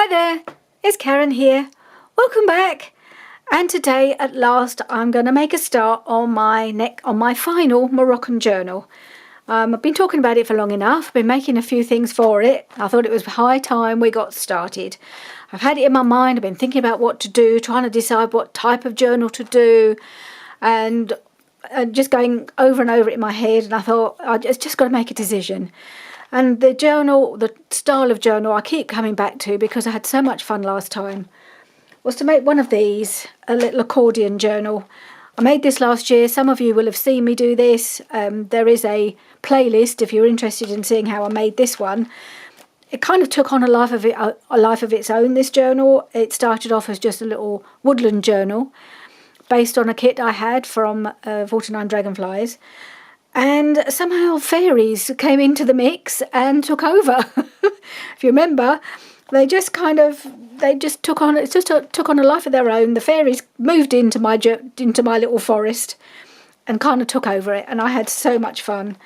Hi there, it's Karen here. Welcome back. And today at last I'm going to make a start on my final Moroccan journal. I've been talking about it for long enough, been making a few things for it. I thought it was high time we got started. I've had it in my mind, I've been thinking about what to do, trying to decide what type of journal to do, and just going over and over it in my head, and I thought I just got to make a decision. And the journal, the style of journal I keep coming back to because I had so much fun last time, was to make one of these, a little accordion journal. I made this last year. Some of you will have seen me do this. There is a playlist if you're interested in seeing how I made this one. It kind of took on a life of its own, this journal. It started off as just a little woodland journal based on a kit I had from 49 Dragonflies. And somehow fairies came into the mix and took over. If you remember, they just took on a life of their own. The fairies moved into my little forest and kind of took over it, and I had so much fun.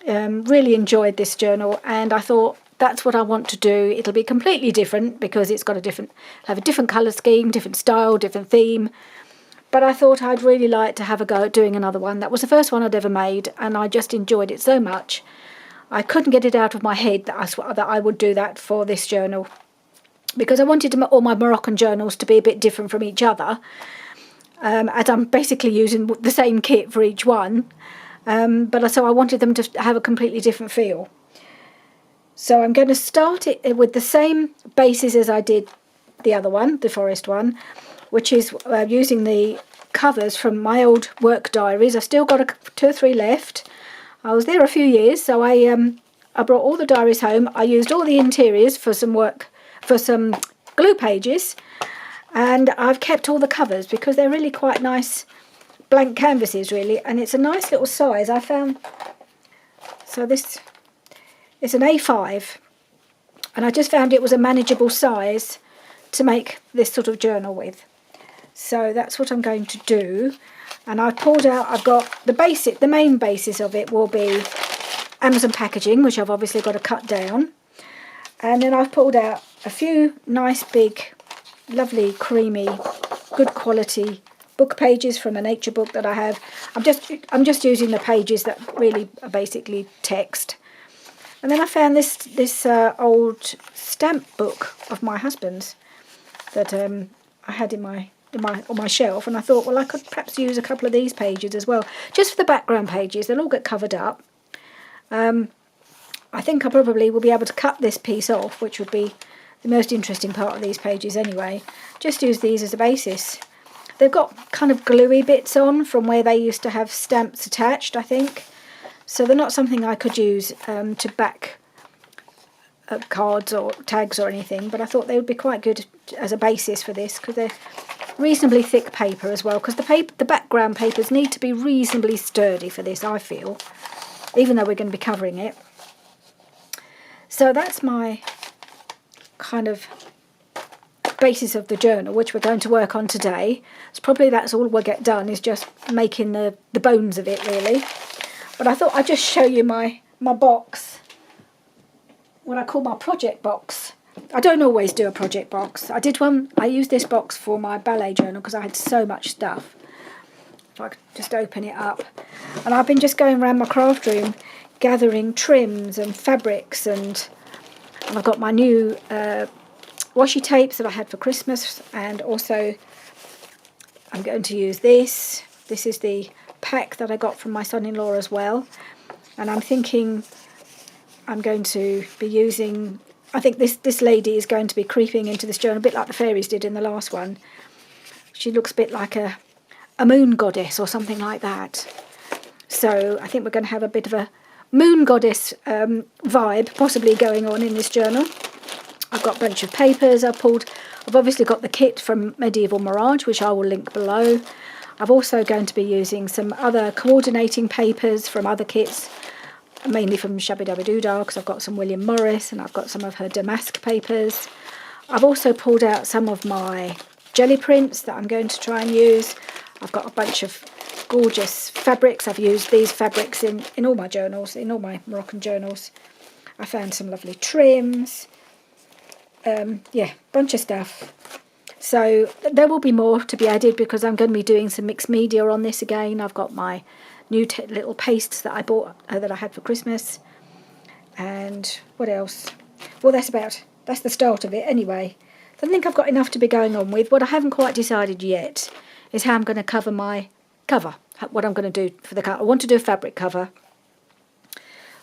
Really enjoyed this journal, and I thought that's what I want to do. It'll be completely different because it's got have a different colour scheme, different style, different theme. But I thought I'd really like to have a go at doing another one. That was the first one I'd ever made, and I just enjoyed it so much. I couldn't get it out of my head that I would do that for this journal, because I wanted all my Moroccan journals to be a bit different from each other, as I'm basically using the same kit for each one. So I wanted them to have a completely different feel. So I'm going to start it with the same basis as I did the other one, the forest one, which is using the covers from my old work diaries. I've still got 2 or 3 left. I was there a few years, so I brought all the diaries home. I used all the interiors for some glue pages, and I've kept all the covers because they're really quite nice blank canvases, really, and it's a nice little size I found. So this is an A5, and I just found it was a manageable size to make this sort of journal with. So that's what I'm going to do. And I've got the main basis of it will be Amazon packaging, which I've obviously got to cut down. And then I've pulled out a few nice big, lovely, creamy, good quality book pages from a nature book that I have. I'm just using the pages that really are basically text. And then I found this old stamp book of my husband's that I had on my shelf, and I thought, well, I could perhaps use a couple of these pages as well, just for the background pages. They'll all get covered up. I think I probably will be able to cut this piece off, which would be the most interesting part of these pages anyway. Just use these as a basis. They've got kind of gluey bits on from where they used to have stamps attached, I think. So they're not something I could use to back cards or tags or anything, but I thought they would be quite good as a basis for this, because they're reasonably thick paper as well, because the background papers need to be reasonably sturdy for this, I feel, even though we're going to be covering it. So that's my kind of basis of the journal, which we're going to work on today. That's all we'll get done, is just making the bones of it, really. But I thought I'd just show you my box, what I call my project box. I don't always do a project box. I used this box for my ballet journal because I had so much stuff. If I could just open it up. And I've been just going around my craft room gathering trims and fabrics, and I've got my new washi tapes that I had for Christmas, and also I'm going to use this. This is the pack that I got from my son-in-law as well. And I'm thinking I'm going to be using, I think this lady is going to be creeping into this journal a bit like the fairies did in the last one. She looks a bit like a moon goddess or something like that. So I think we're going to have a bit of a moon goddess vibe possibly going on in this journal. I've got a bunch of papers I've pulled. I've obviously got the kit from Medieval Mirage, which I will link below. I'm also going to be using some other coordinating papers from other kits, mainly from Shabby Dabby Doodah, because I've got some William Morris and I've got some of her damask papers. I've also pulled out some of my jelly prints that I'm going to try and use. I've got a bunch of gorgeous fabrics. I've used these fabrics in all my journals, in all my Moroccan journals. I found some lovely trims. yeah, bunch of stuff. So there will be more to be added because I'm going to be doing some mixed media on this again. I've got my new little pastes that I bought, that I had for Christmas. And what else? Well, that's the start of it anyway. So I think I've got enough to be going on with. What I haven't quite decided yet is how I'm going to cover my cover, what I'm going to do for the cover. I want to do a fabric cover.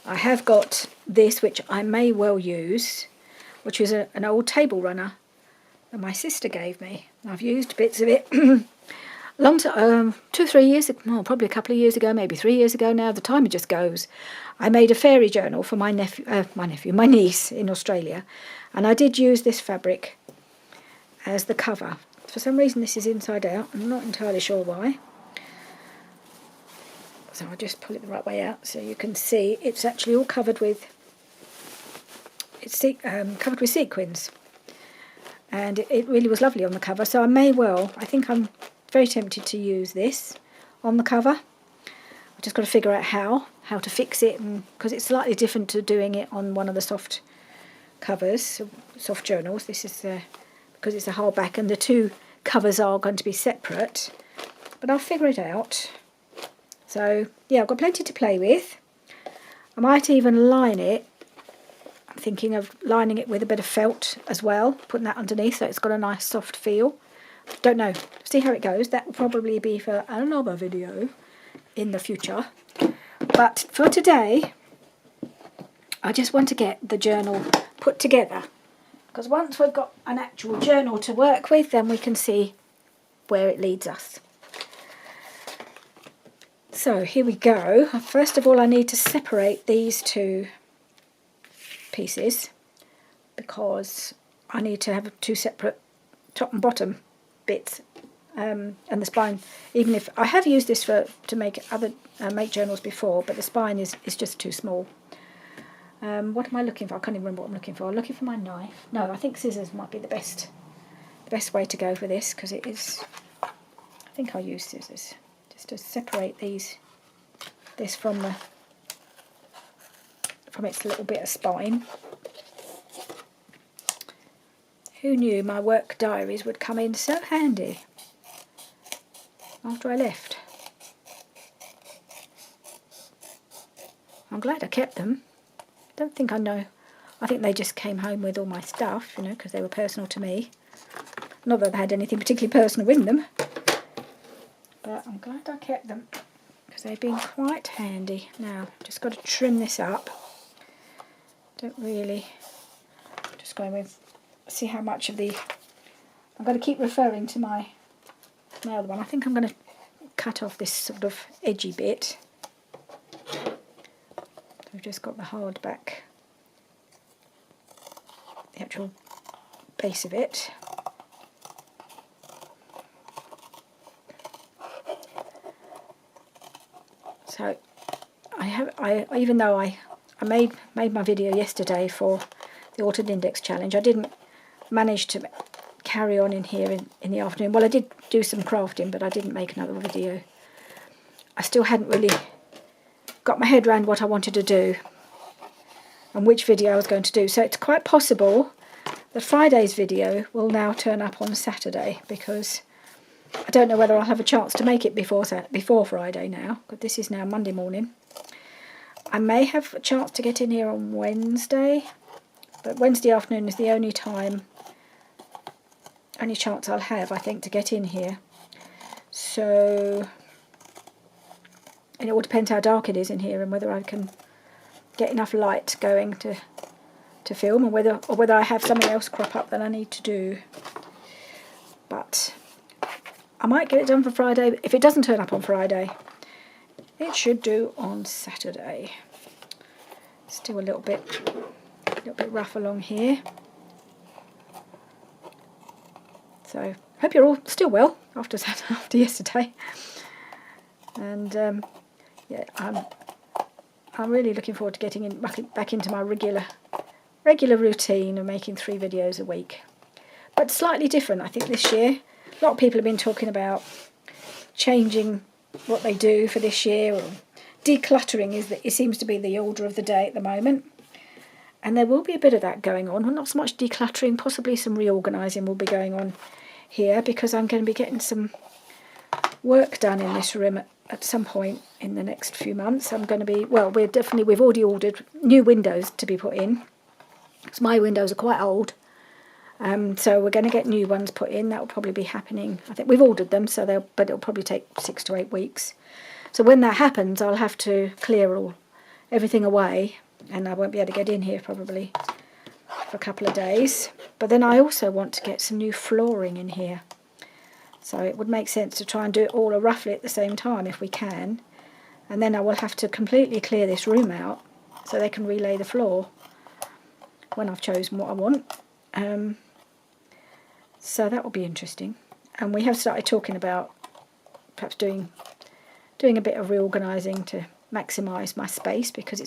I have got this, which I may well use, which is an old table runner that my sister gave me. I've used bits of it long time, 2 or 3 years ago, well, probably a couple of years ago, maybe 3 years ago now. The time just goes. I made a fairy journal for my niece in Australia, and I did use this fabric as the cover. For some reason this is inside out. I'm not entirely sure why. So I'll just pull it the right way out so you can see it's actually all covered with sequins. And it really was lovely on the cover, so I think I'm very tempted to use this on the cover. I've just got to figure out how to fix it, because it's slightly different to doing it on one of the soft covers, soft journals. This is because it's a hardback and the two covers are going to be separate, but I'll figure it out. So yeah, I've got plenty to play with. I might even line it. I'm thinking of lining it with a bit of felt as well, putting that underneath so it's got a nice soft feel. Don't know. See how it goes. That will probably be for another video in the future. But for today, I just want to get the journal put together. Because once we've got an actual journal to work with, then we can see where it leads us. So here we go. First of all, I need to separate these two pieces because I need to have 2 separate top and bottom bits, and the spine. Even if I have used this to make make journals before, but the spine is just too small. What am I looking for? I can't even remember what I'm looking for. I'm looking for my knife. No, I think scissors might be the best way to go for this, because it is. I think I'll use scissors just to separate this from its little bit of spine. Who knew my work diaries would come in so handy after I left? I'm glad I kept them. Don't think I know. I think they just came home with all my stuff, because they were personal to me. Not that I had anything particularly personal in them, but I'm glad I kept them because they've been quite handy. Now, just got to trim this up. Don't really. Just going with. See how much of the. I'm going to keep referring to my other one. I think I'm going to cut off this sort of edgy bit. We've just got the hard back, the actual base of it. So even though I made my video yesterday for the Altered Index Challenge, I didn't manage to carry on in here in the afternoon. Well, I did do some crafting, but I didn't make another video. I still hadn't really got my head around what I wanted to do and which video I was going to do. So it's quite possible that Friday's video will now turn up on Saturday, because I don't know whether I'll have a chance to make it before Friday now, because this is now Monday morning. I may have a chance to get in here on Wednesday, but Wednesday afternoon is the only chance I'll have, I think, to get in here. So, and it all depends how dark it is in here and whether I can get enough light going to film, or whether I have something else crop up that I need to do. But I might get it done for Friday. If it doesn't turn up on Friday, it should do on Saturday. Still a little bit rough along here. So hope you're all still well after yesterday. And yeah, I'm really looking forward to getting back into my regular routine of making 3 videos a week. But slightly different, I think, this year. A lot of people have been talking about changing what they do for this year, or decluttering it seems to be the order of the day at the moment. And there will be a bit of that going on, not so much decluttering, possibly some reorganising will be going on here, because I'm going to be getting some work done in this room at some point in the next few months. I'm going to be, well, we've already ordered new windows to be put in, because my windows are quite old. So we're going to get new ones put in. That will probably be happening. I think we've ordered them, but it'll probably take 6 to 8 weeks. So when that happens, I'll have to clear everything away, and I won't be able to get in here probably for a couple of days. But then I also want to get some new flooring in here. So it would make sense to try and do it all roughly at the same time if we can. And then I will have to completely clear this room out so they can relay the floor when I've chosen what I want. So that will be interesting. And we have started talking about perhaps doing a bit of reorganising to maximise my space, because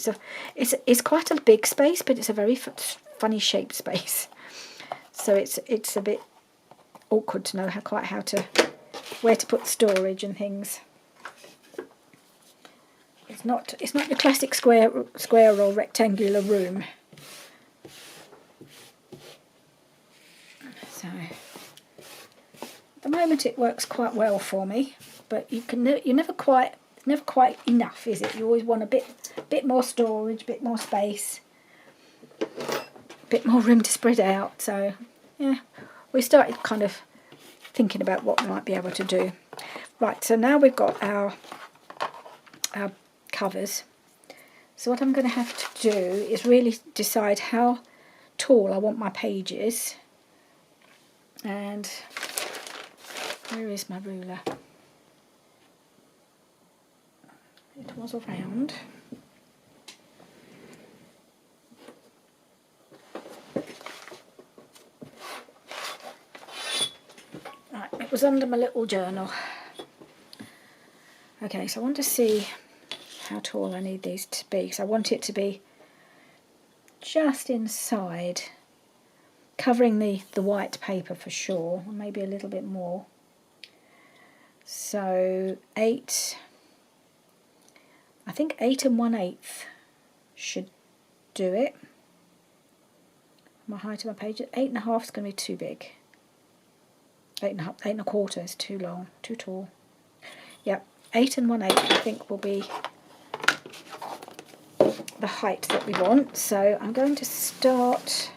it's quite a big space, but it's a very funny shaped space. So it's a bit awkward to know where to put storage and things. It's not the classic square or rectangular room. So at the moment it works quite well for me, but you're never quite enough, is it? You always want a bit more storage, a bit more space, a bit more room to spread out. So yeah, we started kind of thinking about what we might be able to do. Right, so now we've got our covers. So what I'm going to have to do is really decide how tall I want my pages. And where is my ruler? It was around. Right, it was under my little journal. Okay, so I want to see how tall I need these to be. So I want it to be just inside, covering the white paper for sure, maybe a little bit more. So 8, I think 8 1/8 should do it. My height of my page, 8 1/2 is going to be too big. 8 1/4 is too long, too tall. Yep, 8 1/8 I think will be the height that we want. So I'm going to start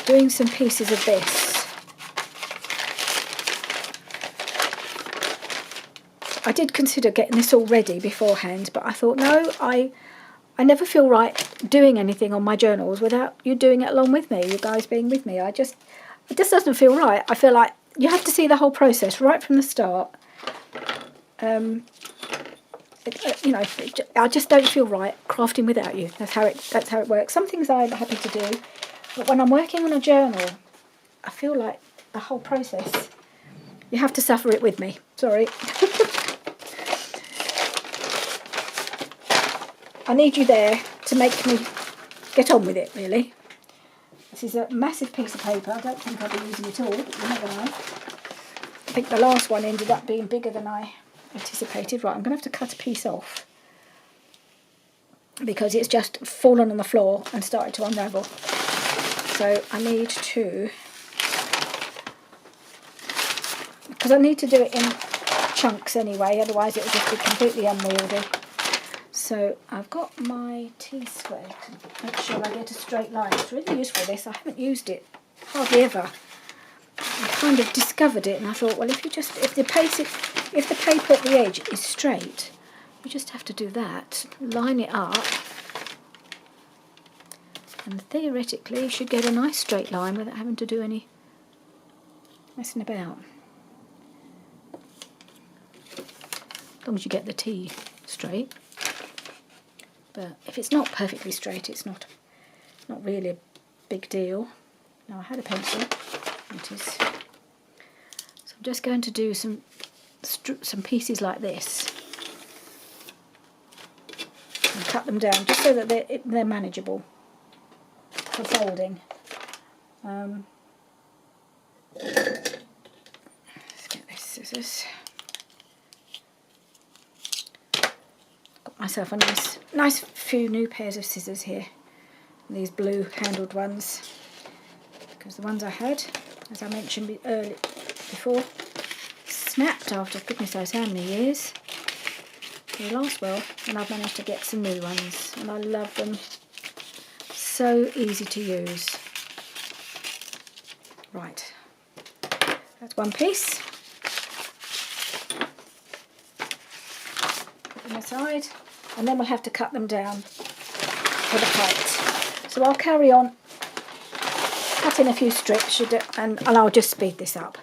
doing some pieces of this. I did consider getting this all ready beforehand, but I thought, no, I never feel right doing anything on my journals without you doing it along with me, you guys being with me. It just doesn't feel right. I feel like you have to see the whole process right from the start. I just don't feel right crafting without you. That's how it works. Some things I'm happy to do, but when I'm working on a journal, I feel like the whole process, you have to suffer it with me. Sorry. I need you there to make me get on with it, really. This is a massive piece of paper. I don't think I'll be using it all, but you never know. I think the last one ended up being bigger than I anticipated. Right, I'm going to have to cut a piece off because it's just fallen on the floor and started to unravel. So I need to, because I need to do it in chunks anyway, otherwise it will just be completely unwieldy. So I've got my T-square to make sure I get a straight line. It's really useful, this. I haven't used it hardly ever. I kind of discovered it and I thought, well, if the paper at the edge is straight, you just have to do that, line it up, and theoretically you should get a nice straight line without having to do any messing about. As long as you get the T straight. But if it's not perfectly straight, it's not really a big deal. Now I had a pencil, notice. So I'm just going to do some pieces like this and cut them down just so that they're manageable for folding. Let's get this scissors. Got myself a nice few new pairs of scissors here. These blue handled ones. Because the ones I had, as I mentioned before, snapped after goodness knows how many years. They last well, and I've managed to get some new ones, and I love them. So easy to use. Right, that's one piece. Put them aside, and then we'll have to cut them down for the height. So I'll carry on cutting a few strips, and I'll just speed this up.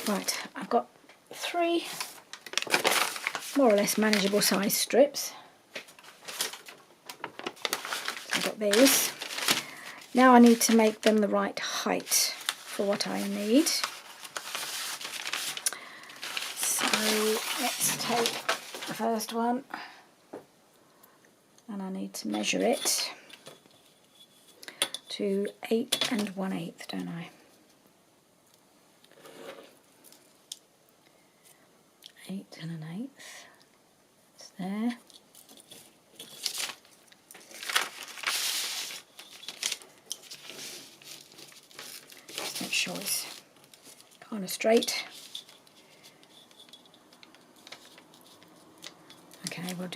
Right, I've got 3 more or less manageable size strips. I've got these. Now I need to make them the right height for what I need. So let's take the first one, and I need to measure it to 8 1/8, don't I? 8 1/8. It's there. Just make sure it's kind of straight. Okay, we'll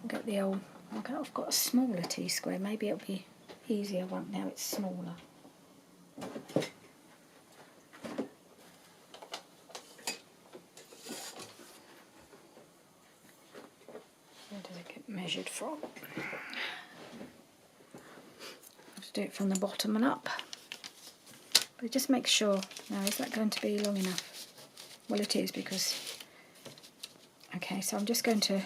get the old. Okay, I've got a smaller T-square. Maybe it'll be easier one now it's smaller. Measured from. I have to do it from the bottom and up, but just make sure. Now, is that going to be long enough? Well, it is, because okay, so I'm just going to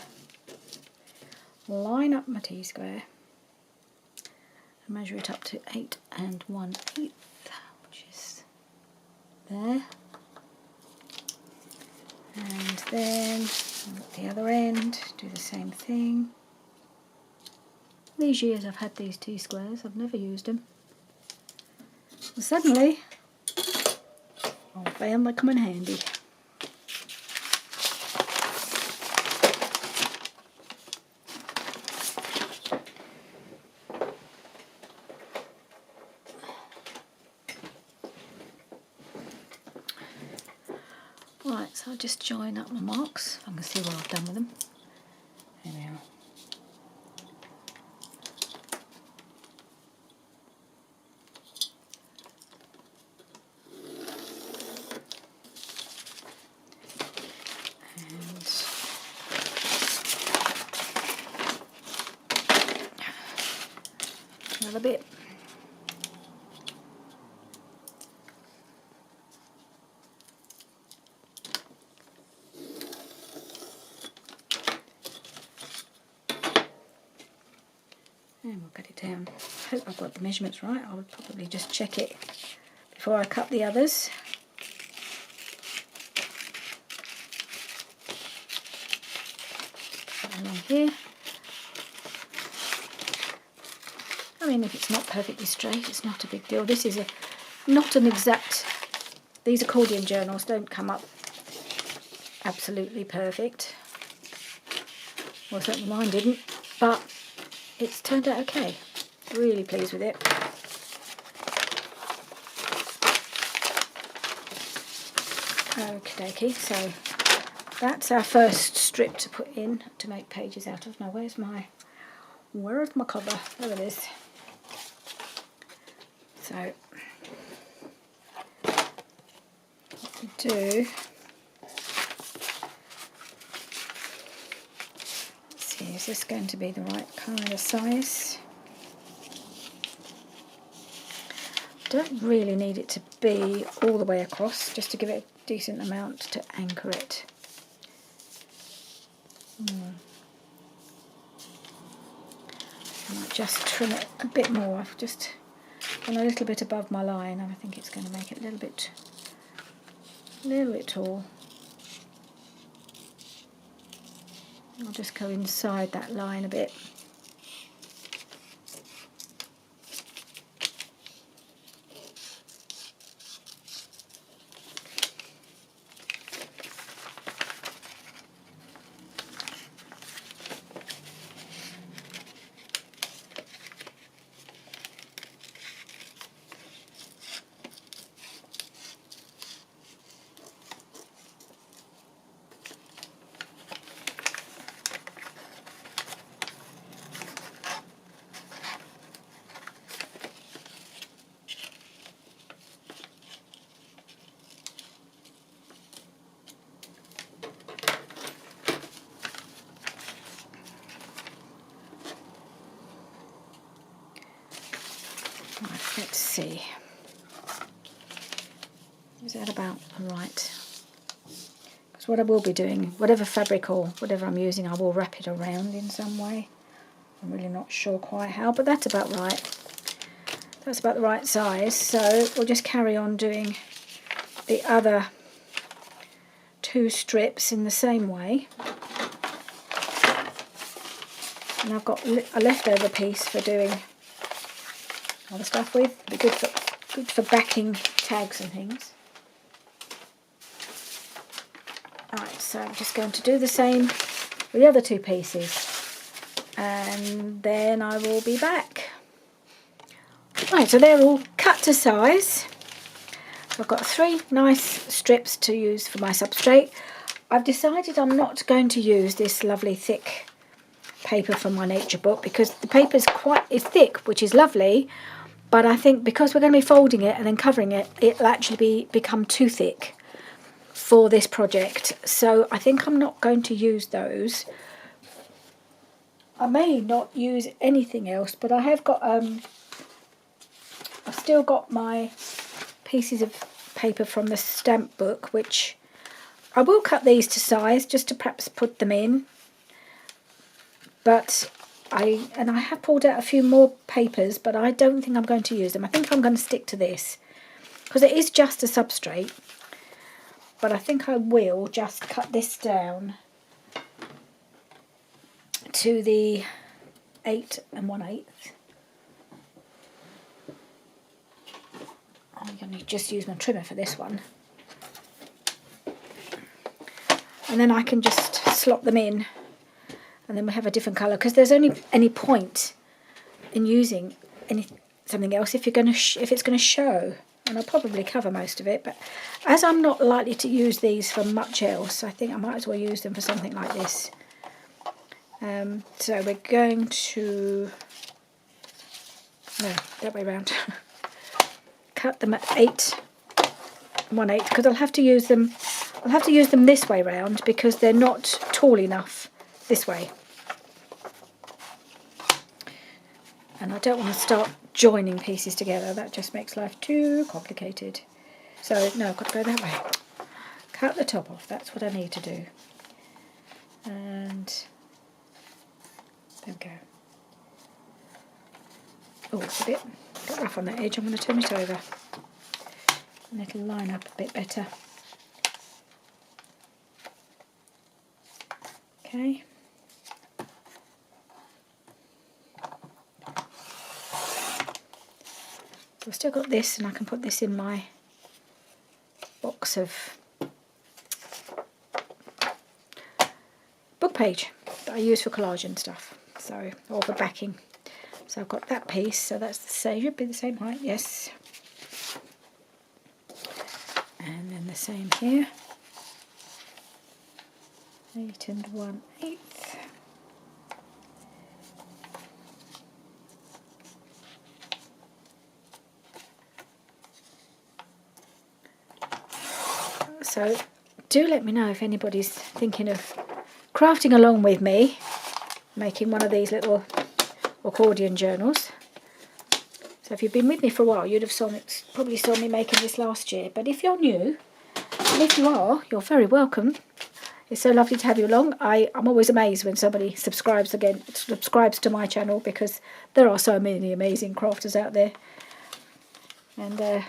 line up my T-square and measure it up to 8 1/8, which is there, and then at the other end do the same thing. These years I've had these T-squares, I've never used them. And suddenly, I found they come in handy. Right, so I'll just join up my marks. I can see what I've done with them. There we are. Another bit. And we'll get it down. I hope I've got the measurements right. I would probably just check it before I cut the others. Along here. I mean, if it's not perfectly straight, it's not a big deal. This is not an exact. These accordion journals don't come up absolutely perfect. Well, certainly mine didn't, but it's turned out okay. Really pleased with it. Okie dokie, so that's our first strip to put in to make pages out of. Now where's my cover? There it is. So what we do, let's see, is this going to be the right kind of size? Don't really need it to be all the way across, just to give it a decent amount to anchor it. I might just trim it a bit more. I've just gone a little bit above my line, and I think it's going to make it a little bit tall. I'll just go inside that line a bit. Right, let's see. Is that about right? Because what I will be doing, whatever fabric or whatever I'm using, I will wrap it around in some way. I'm really not sure quite how, but that's about right. That's about the right size, so we'll just carry on doing the other 2 strips in the same way. And I've got a leftover piece for doing other stuff with. It'll be good for backing tags and things. Alright, so I'm just going to do the same with the other 2 pieces, and then I will be back. Right, so they're all cut to size. I've got 3 nice strips to use for my substrate. I've decided I'm not going to use this lovely thick paper from my nature book, because the paper is thick, which is lovely, but I think because we're going to be folding it and then covering it, it'll actually become too thick for this project. So I think I'm not going to use those. I may not use anything else, but I have got I've still got my pieces of paper from the stamp book, which I will cut these to size just to perhaps put them in. But I have pulled out a few more papers, but I don't think I'm going to use them. I think I'm going to stick to this because it is just a substrate. But I think I will just cut this down to the 8 1/8. I'm going to just use my trimmer for this one. And then I can just slot them in, and then we have a different colour, because there's only any point in using something else if it's going to show. And I'll probably cover most of it, but as I'm not likely to use these for much else, I think I might as well use them for something like this. So we're going to, no, that way round. Cut them at 8 1/8, because I'll have to use them this way round, because they're not tall enough this way. And I don't want to start joining pieces together. That just makes life too complicated. So no, I've got to go that way. Cut the top off. That's what I need to do. And there we go. Oh, it's a bit rough on that edge. I'm going to turn it over, and it'll line up a bit better. Okay. So I've still got this, and I can put this in my box of book page that I use for collage and stuff, so, or for backing. So I've got that piece, so that's the same, should be the same height, yes. And then the same here. 8 1/8. So do let me know if anybody's thinking of crafting along with me, making one of these little accordion journals. So if you've been with me for a while, you'd have probably saw me making this last year. But if you're new, And if you are, you're very welcome. It's so lovely to have you along. I'm always amazed when somebody subscribes to my channel, because there are so many amazing crafters out there. And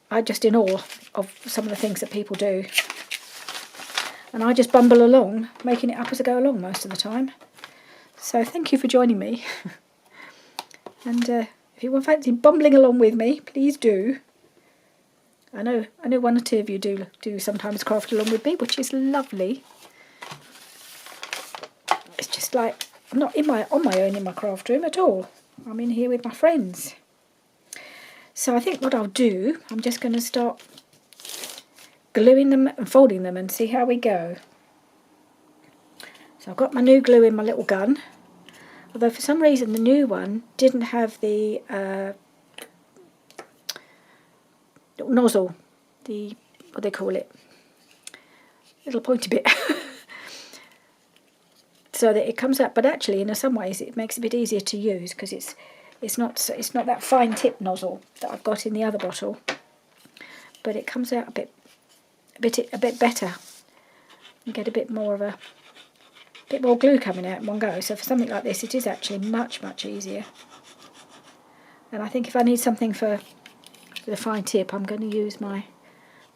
I'm just in awe of some of the things that people do. And I just bumble along, making it up as I go along most of the time. So thank you for joining me. And if you want fancy bumbling along with me, please do. I know one or two of you do sometimes craft along with me, which is lovely. It's just like I'm not on my own in my craft room at all. I'm in here with my friends. So I think what I'll do, I'm just going to start gluing them and folding them and see how we go. So I've got my new glue in my little gun. Although for some reason the new one didn't have the little nozzle, what they call it, little pointy bit, so that it comes out. But actually, in some ways, it makes it a bit easier to use, because it's not that fine tip nozzle that I've got in the other bottle, but it comes out a bit better. You get a bit more glue coming out in one go. So for something like this, it is actually much easier. And I think if I need something for the fine tip, I'm going to use my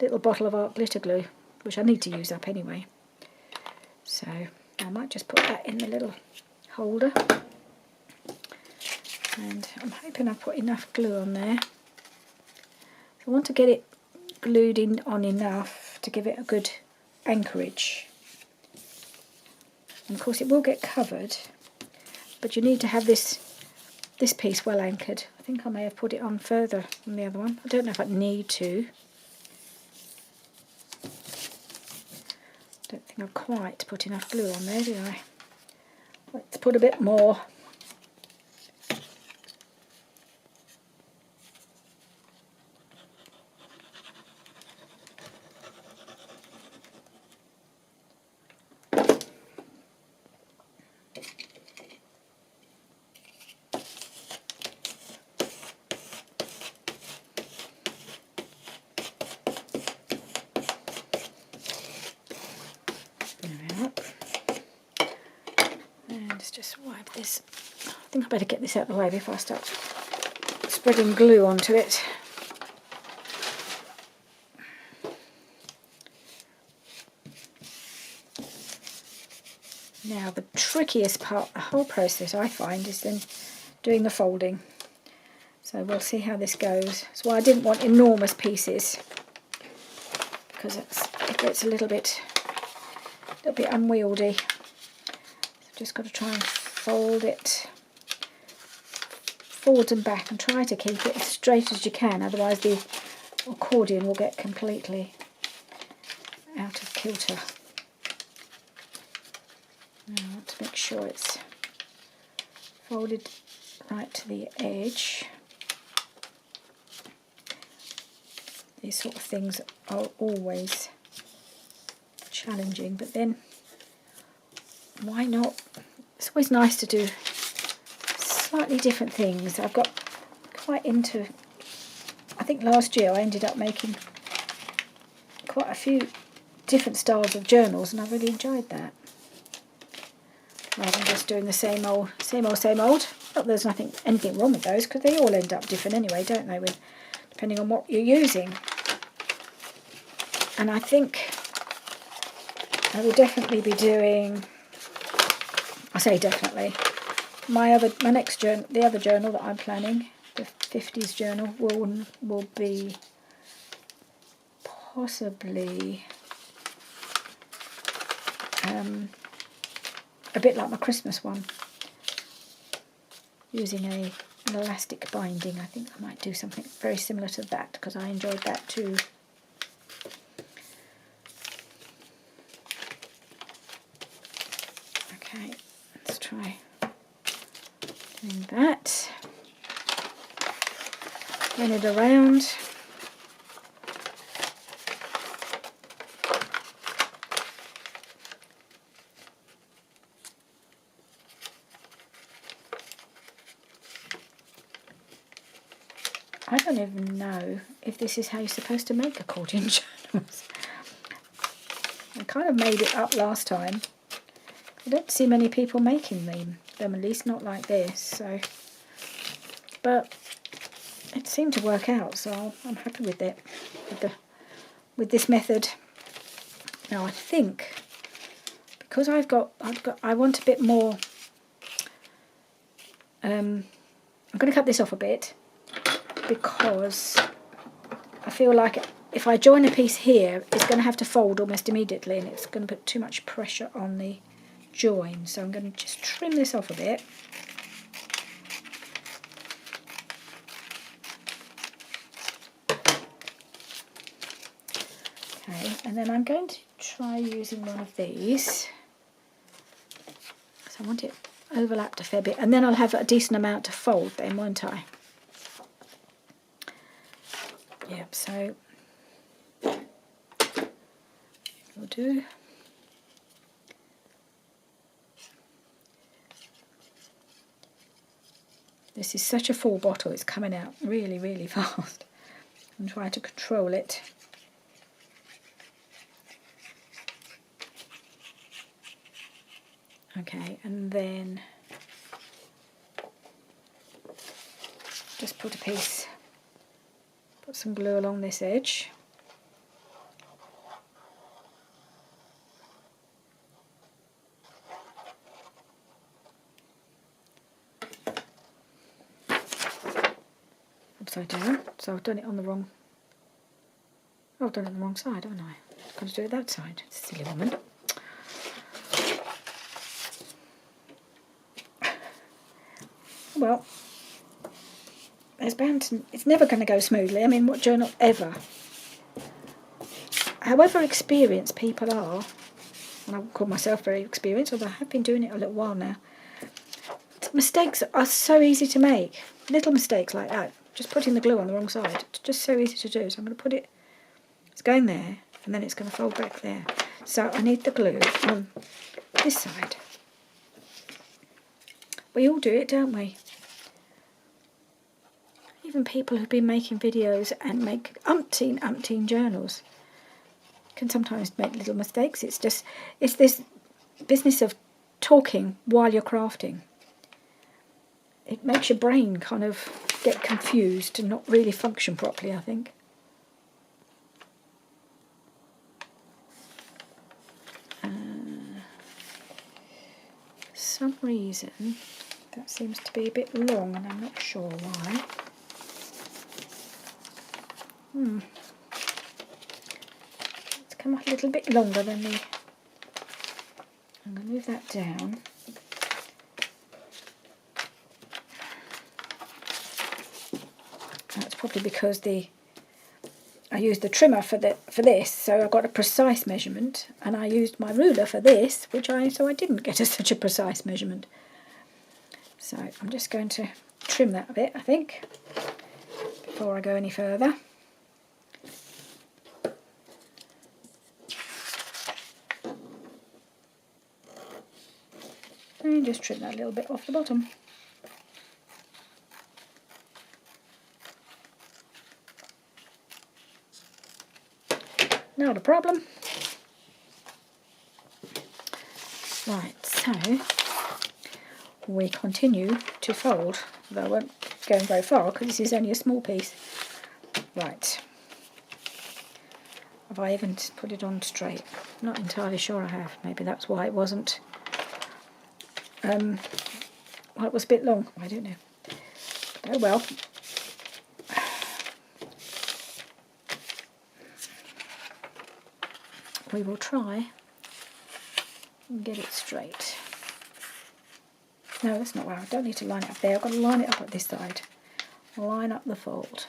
little bottle of art glitter glue, which I need to use up anyway. So I might just put that in the little holder. And I'm hoping I've put enough glue on there. So I want to get it glued on enough to give it a good anchorage. And of course it will get covered, but you need to have this piece well anchored. I think I may have put it on further than the other one. I don't know if I need to. Don't think I've quite put enough glue on there, did I? Let's put a bit more. Just wipe this. I think I better get this out of the way before I start spreading glue onto it. Now the trickiest part of the whole process, I find, is then doing the folding. So we'll see how this goes. That's why I didn't want enormous pieces, because it gets a little bit unwieldy. Just got to try and fold it forwards and back and try to keep it as straight as you can, otherwise the accordion will get completely out of kilter. Now I want to make sure it's folded right to the edge. These sort of things are always challenging, but then why not? It's always nice to do slightly different things. I've got quite into, I think last year I ended up making quite a few different styles of journals, and I really enjoyed that. Rather than just doing the same old. Not that there's anything wrong with those, because they all end up different anyway, don't they, depending on what you're using. And I think I will definitely be doing, I say definitely, my next journal, the other journal that I'm planning, the 50s journal, will be possibly a bit like my Christmas one, using an elastic binding. I think I might do something very similar to that, because I enjoyed that too. Okay, let's try doing that. Turn it around. I don't even know if this is how you're supposed to make accordion journals. I kind of made it up last time. I don't see many people making them, at least not like this. So, but it seemed to work out, so I'm happy with it, with this method. Now I think because I want a bit more. I'm going to cut this off a bit because I feel like if I join a piece here, it's going to have to fold almost immediately, and it's going to put too much pressure on the join. So I'm going to just trim this off a bit. Okay, and then I'm going to try using one of these. So I want it overlapped a fair bit, and then I'll have a decent amount to fold then, won't I? Yep, so will do. This is such a full bottle, it's coming out really, really fast. I'm trying to control it. Okay, and then just put some glue along this edge. Upside down, so I've done it on the wrong. I've done it on the wrong side, haven't I? I've got to do it that side. Silly woman. Well, it's never going to go smoothly. I mean, what journal ever? However experienced people are, and I wouldn't call myself very experienced, although I have been doing it a little while now, mistakes are so easy to make. Little mistakes like that. Just putting the glue on the wrong side. It's just so easy to do. So I'm going to put it, it's going there, and then it's going to fold back there. So I need the glue on this side. We all do it, don't we? Even people who've been making videos and make umpteen journals can sometimes make little mistakes. It's this business of talking while you're crafting. It makes your brain kind of get confused and not really function properly, I think. For some reason that seems to be a bit long, and I'm not sure why. It's come up a little bit longer than the. I'm going to move that down. That's probably because I used the trimmer for this, so I got a precise measurement, and I used my ruler for this, so I didn't get such a precise measurement. So I'm just going to trim that a bit, I think, before I go any further. And just trim that a little bit off the bottom. Not a problem. Right, so we continue to fold, though I won't go very far because this is only a small piece. Right. Have I even put it on straight? Not entirely sure I have. Maybe that's why it wasn't. Well, it was a bit long. I don't know. But oh well. We will try and get it straight. No, that's not right. I don't need to line it up there. I've got to line it up at this side. Line up the fold.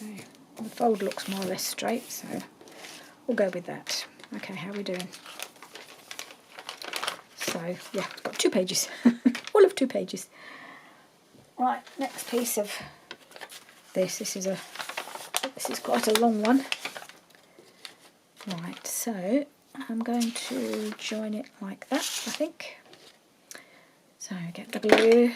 Okay, the fold looks more or less straight, so we'll go with that. Okay, how are we doing? So, yeah, it's got 2 pages. All of 2 pages. Right, next piece of this. This is quite a long one. Right, so I'm going to join it like that, I think. So get the glue.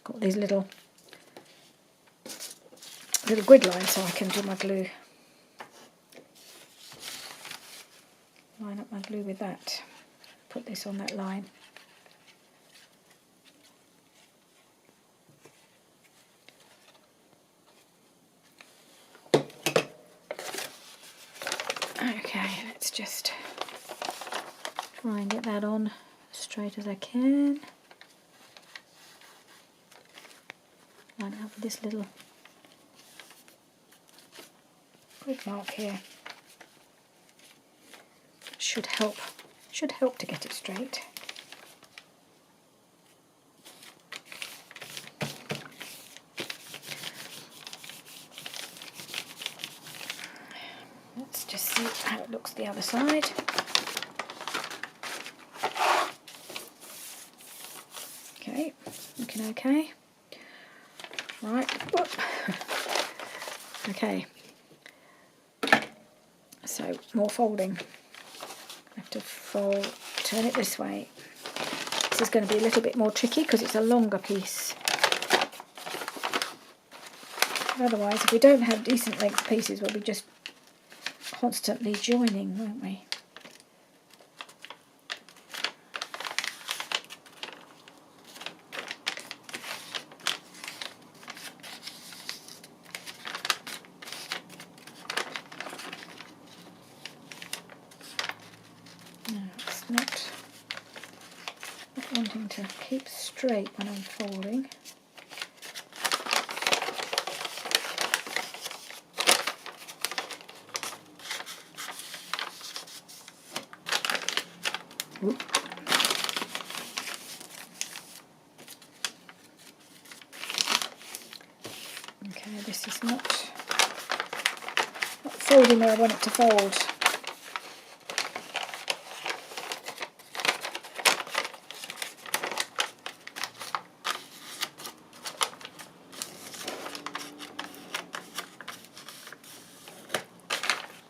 Got these little grid lines so I can do my glue. Line up my glue with that. Put this on that line. Okay, let's just try and get that on as straight as I can. Line it up with this little grid mark here. Should help to get it straight. Let's just see how it looks the other side. Okay, looking okay. Right, whoop. Okay. So more folding. I have to turn it this way. This is going to be a little bit more tricky because it's a longer piece. Otherwise, if we don't have decent length pieces, we'll be just constantly joining, won't we? No, it's not wanting to keep straight when I'm folding. Oop. Okay, this is not folding where I want it to fold.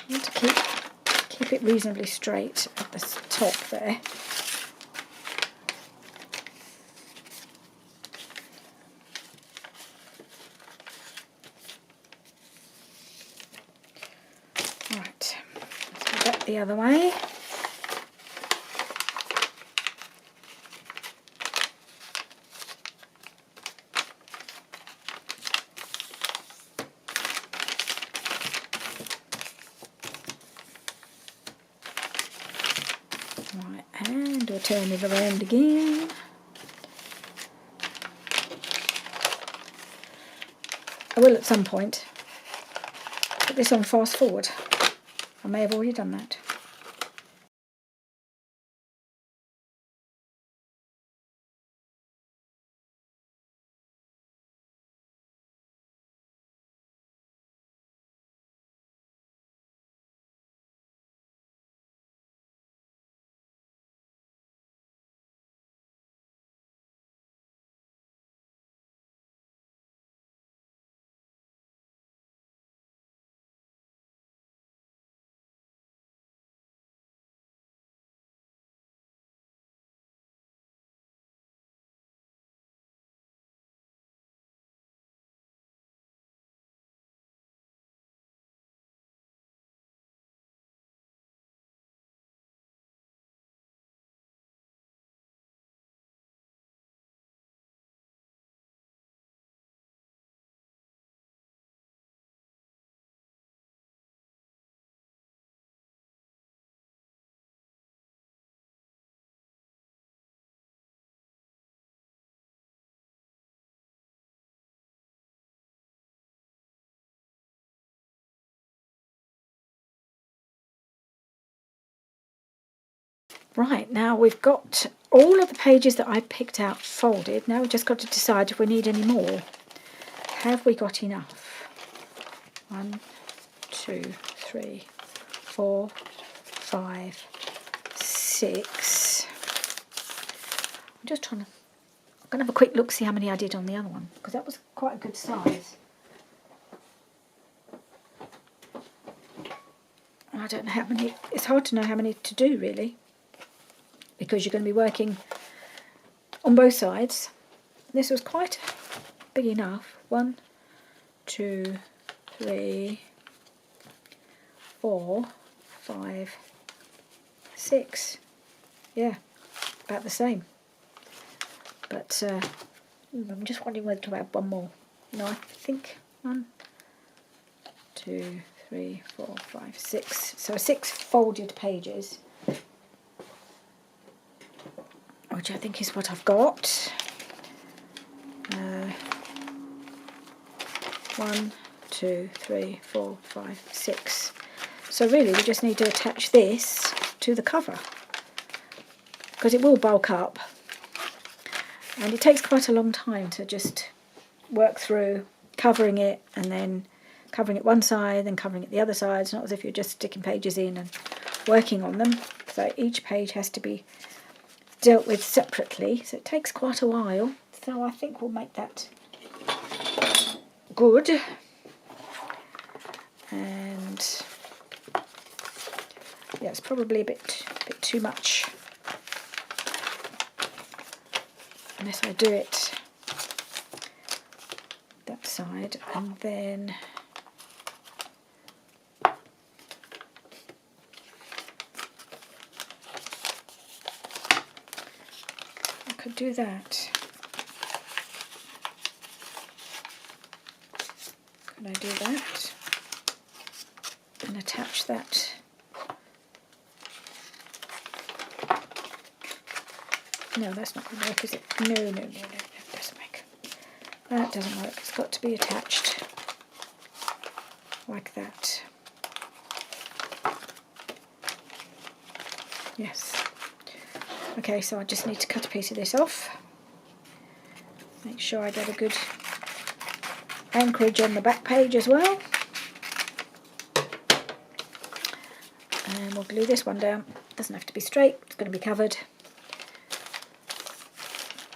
I want to keep it reasonably straight at the top there. Right, let's go back the other way. Right, and we'll turn it around again. I will at some point put this on fast forward. I may have already done that. Right, now we've got all of the pages that I picked out folded. Now we've just got to decide if we need any more. have we got enough? 1, 2, 3, 4, 5, 6. I'm just trying to... I'm going to have a quick look, see how many I did on the other one, because that was quite a good size. I don't know how many... It's hard to know how many to do, really, because you're going to be working on both sides. This was quite big enough. 1, 2, 3, 4, 5, 6. Yeah, about the same. But I'm just wondering whether to add one more. No, I think 1, 2, 3, 4, 5, 6. So 6 folded pages, which I think is what I've got. 1, 2, 3, 4, 5, 6. So really we just need to attach this to the cover, because it will bulk up, and it takes quite a long time to just work through covering it, and then covering it one side, then covering it the other side. It's not as if you're just sticking pages in and working on them. So each page has to be dealt with separately, so it takes quite a while. So I think we'll make that good. And yeah, it's probably a bit too much, unless I do it that side, and then I could do that. Can I do that and attach that? No, that's not going to work, is it? No, that doesn't make. That doesn't work. It's got to be attached like that. Yes. Okay, so I just need to cut a piece of this off. Make sure I get a good anchorage on the back page as well. And we'll glue this one down. Doesn't have to be straight, it's going to be covered.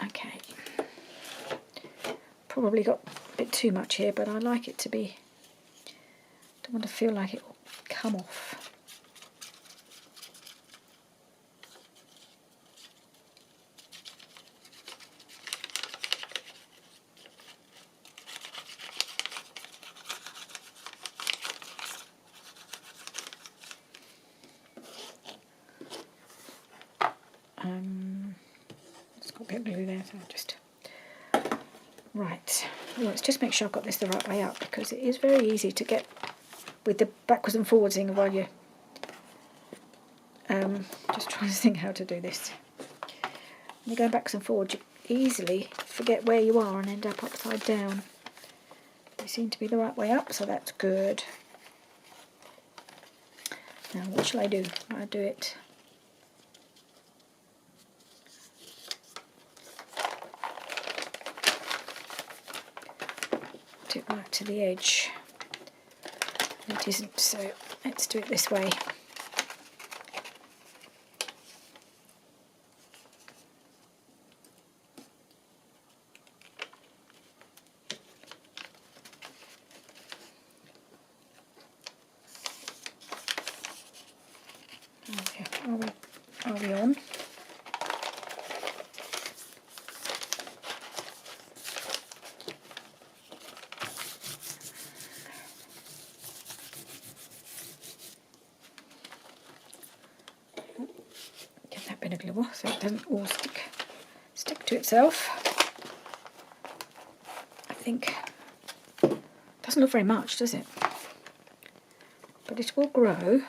Okay. Probably got a bit too much here, but I like it to be... don't want to feel like it will come off. It's got a bit of glue there, so I'll just... Right, well, let's just make sure I've got this the right way up, because it is very easy to get with the backwards and forwards thing while you're just trying to think how to do this. When you're going backwards and forwards, you easily forget where you are and end up upside down. They seem to be the right way up, so that's good. Now, what shall I do? I do it... do it right to the edge. It isn't, so let's do it this way. Are we on? Get that bit of glue off so it doesn't all stick to itself. I think it doesn't look very much, does it? But it will grow.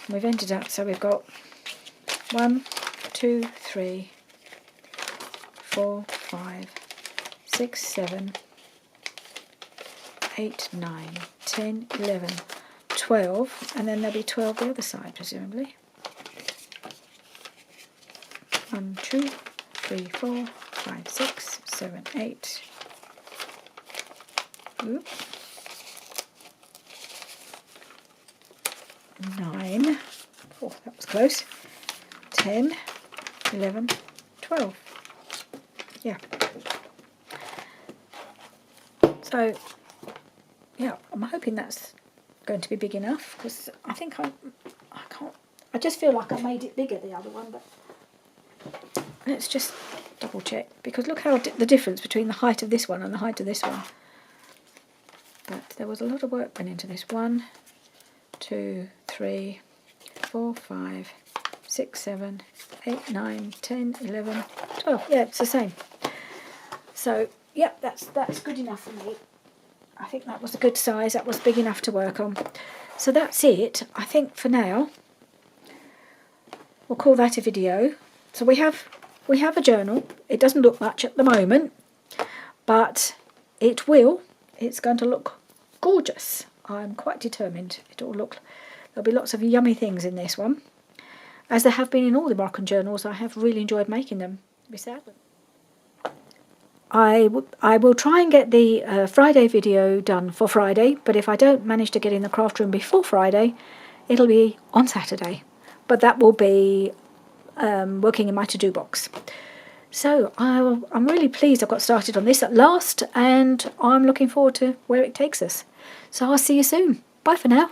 We've ended up, so we've got 1, 2, 3, 4, 5, 6, 7, 8, 9, 10, 11, 12, and then there'll be 12 the other side, presumably. 1, 2, 3, 4, 5, 6, 7, 8. Oop. 9. Oh, that was close. 10, 11, 12. Yeah. So, yeah, I'm hoping that's going to be big enough, because I think I can't. I just feel like I made it bigger, the other one, but let's just double check, because look how the difference between the height of this one and the height of this one. But there was a lot of work went into this. 1, 2, 3, 4, 5, 6, 7, 8, 9, 10, 11, 12. Yeah, it's the same. So, yeah, that's good enough for me. I think that was a good size. That was big enough to work on. So that's it. I think for now, we'll call that a video. So we have a journal. It doesn't look much at the moment, but it will. It's going to look gorgeous. I'm quite determined. There'll be lots of yummy things in this one. As there have been in all the Moroccan journals, I have really enjoyed making them. Be sad. I will try and get the Friday video done for Friday, but if I don't manage to get in the craft room before Friday, it'll be on Saturday. But that will be working in my to-do box. So I'm really pleased I've got started on this at last, and I'm looking forward to where it takes us. So I'll see you soon. Bye for now.